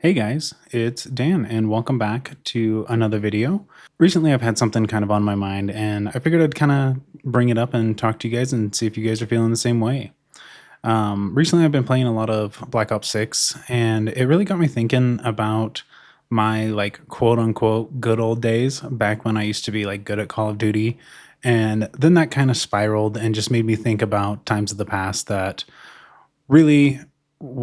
Hey guys, it's Dan and welcome back to another video. Recently I've had something kind of on my mind and I figured I'd kind of bring it up and talk to you guys and see if you guys are feeling the same way. Recently I've been playing a lot of Black Ops 6 and it really got me thinking about my like quote unquote good old days back when I used to be like good at Call of Duty. And then that kind of spiraled and just made me think about times of the past that really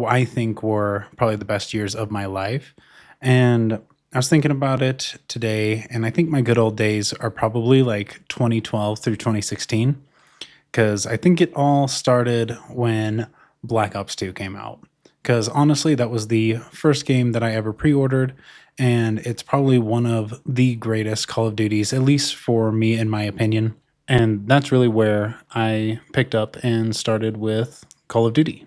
I think were probably the best years of my life. And I was thinking about it today, and I think my good old days are probably like 2012 through 2016, because I think it all started when Black Ops 2 came out. Because honestly, that was the first game that I ever pre ordered, and it's probably one of the greatest Call of Duties, at least for me, in my opinion. And that's really where I picked up and started with Call of Duty.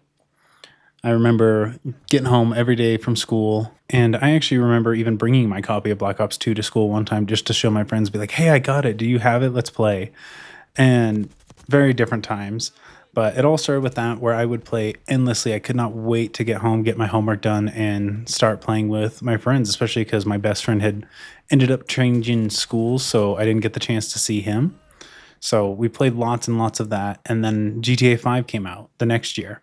I remember getting home every day from school, and I actually remember even bringing my copy of Black Ops 2 to school one time just to show my friends, be like, "Hey, I got it. Do you have it? Let's play." And very different times, but it all started with that where I would play endlessly. I could not wait to get home, get my homework done, and start playing with my friends, especially because my best friend had ended up changing schools, so I didn't get the chance to see him. So we played lots and lots of that, and then GTA 5 came out the next year.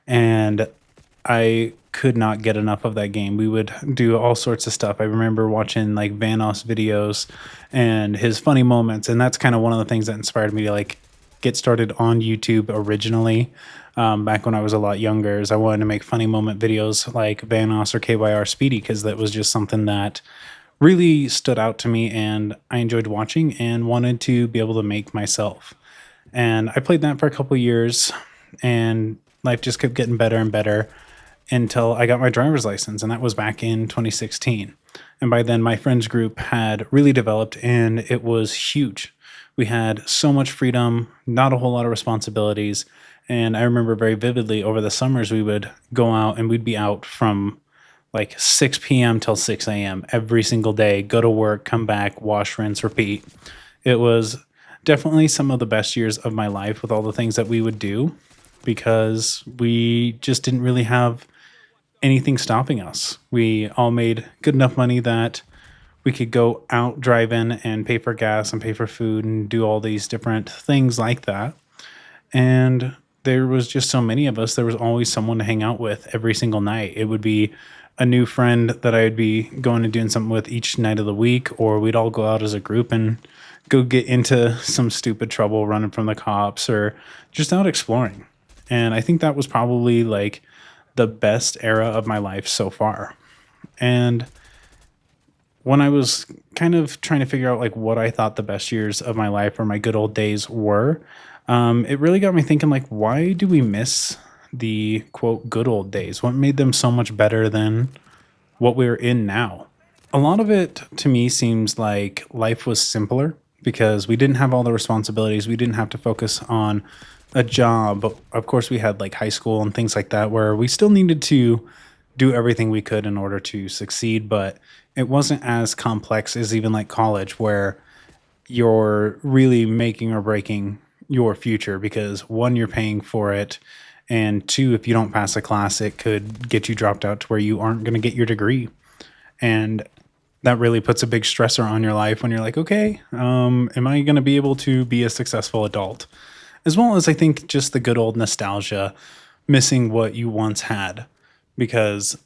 And I could not get enough of that game. We would do all sorts of stuff. I remember watching like Vanos videos and his funny moments, and that's kind of one of the things that inspired me to like get started on YouTube originally. Back when I was a lot younger, is I wanted to make funny moment videos like Vanos or KYR Speedy because that was just something that really stood out to me and I enjoyed watching and wanted to be able to make myself. And I played that for a couple years, and life just kept getting better and better until I got my driver's license, and that was back in 2016. And by then, my friends group had really developed, and it was huge. We had so much freedom, not a whole lot of responsibilities. And I remember very vividly over the summers, we would go out and we'd be out from like 6 p.m. till 6 a.m. every single day, go to work, come back, wash, rinse, repeat. It was definitely some of the best years of my life with all the things that we would do because we just didn't really have anything stopping us. We all made good enough money that we could go out, drive in, and pay for gas and pay for food and do all these different things like that. And there was just so many of us. There was always someone to hang out with every single night. It would be a new friend that I would be going and doing something with each night of the week, or we'd all go out as a group and go get into some stupid trouble running from the cops or just out exploring. And I think that was probably like the best era of my life so far. And when I was kind of trying to figure out like what I thought the best years of my life or my good old days were, it really got me thinking like, why do we miss the quote good old days? What made them so much better than what we're in now? A lot of it to me seems like life was simpler because we didn't have all the responsibilities. We didn't have to focus on a job. But of course, we had like high school and things like that where we still needed to do everything we could in order to succeed. But it wasn't as complex as even like college where you're really making or breaking your future because one, you're paying for it. And two, if you don't pass a class, it could get you dropped out to where you aren't going to get your degree. And that really puts a big stressor on your life when you're like, okay, am I going to be able to be a successful adult? As well as I think just the good old nostalgia, missing what you once had. Because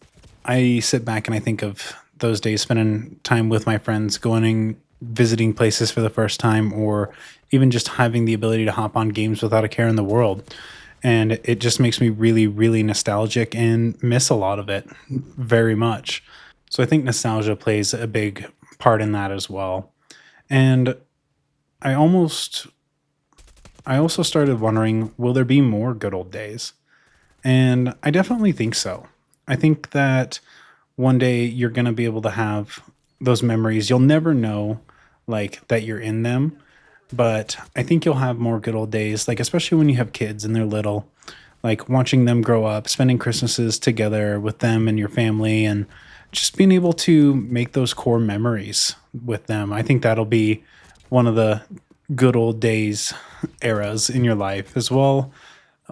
I sit back and I think of those days spending time with my friends, going visiting places for the first time, or even just having the ability to hop on games without a care in the world. And it just makes me really, really nostalgic and miss a lot of it very much. So I think nostalgia plays a big part in that as well. And I almost I also started wondering, will there be more good old days? And I definitely think so. I think that one day you're going to be able to have those memories. You'll never know like that you're in them, but I think you'll have more good old days, like especially when you have kids and they're little, like watching them grow up, spending Christmases together with them and your family and just being able to make those core memories with them. I think that'll be one of the good old days eras in your life as well.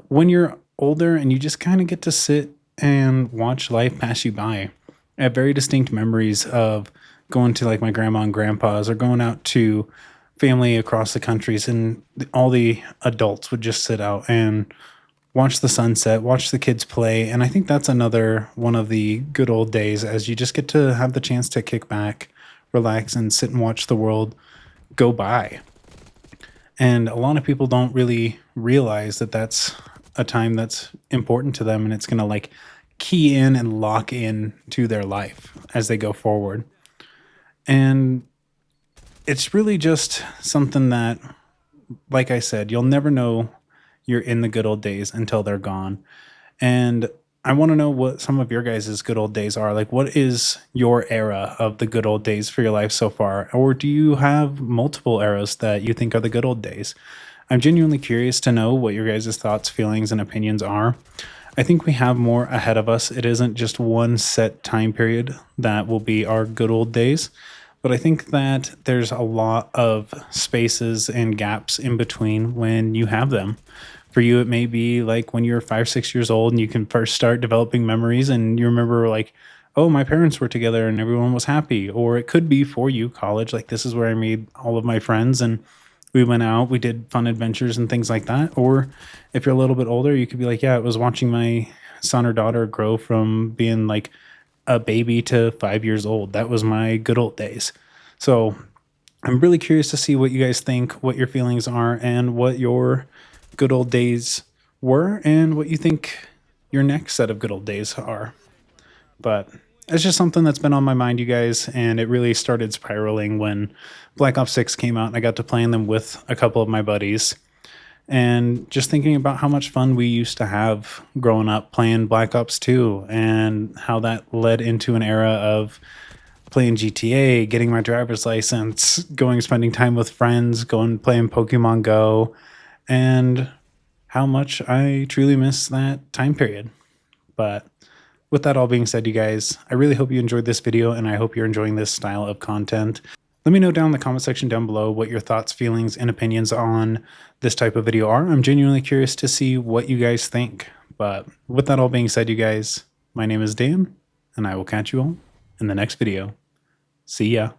When you're older and you just kind of get to sit and watch life pass you by. I have very distinct memories of going to like my grandma and grandpa's or going out to family across the countries, and all the adults would just sit out and watch the sunset, watch the kids play. And I think that's another one of the good old days, as you just get to have the chance to kick back, relax, and sit and watch the world go by. And a lot of people don't really realize that that's a time that's important to them, and it's going to like key in and lock in to their life as they go forward. And it's really just something that, like I said, you'll never know you're in the good old days until they're gone. And I want to know what some of your guys' good old days are. Like, what is your era of the good old days for your life so far? Or do you have multiple eras that you think are the good old days? I'm genuinely curious to know what your guys' thoughts, feelings, and opinions are. I think we have more ahead of us. It isn't just one set time period that will be our good old days, but I think that there's a lot of spaces and gaps in between when you have them. For you, it may be like when you're 5, 6 years old and you can first start developing memories and you remember, like, oh, my parents were together and everyone was happy. Or it could be for you, college, like, this is where I made all of my friends and we went out, we did fun adventures and things like that. Or if you're a little bit older, you could be like, yeah, it was watching my son or daughter grow from being like a baby to 5 years old. That was my good old days. So I'm really curious to see what you guys think, what your feelings are, and what your good old days were, and what you think your next set of good old days are. But it's just something that's been on my mind, you guys, and it really started spiraling when Black Ops 6 came out and I got to playing them with a couple of my buddies. And just thinking about how much fun we used to have growing up playing Black Ops 2 and how that led into an era of playing GTA, getting my driver's license, going spending time with friends, going playing Pokemon Go, and how much I truly miss that time period. But with that all being said, you guys, I really hope you enjoyed this video and I hope you're enjoying this style of content. Let me know down in the comment section down below what your thoughts, feelings, and opinions on this type of video are. I'm genuinely curious to see what you guys think. But with that all being said, you guys, my name is Dan, and I will catch you all in the next video. See ya.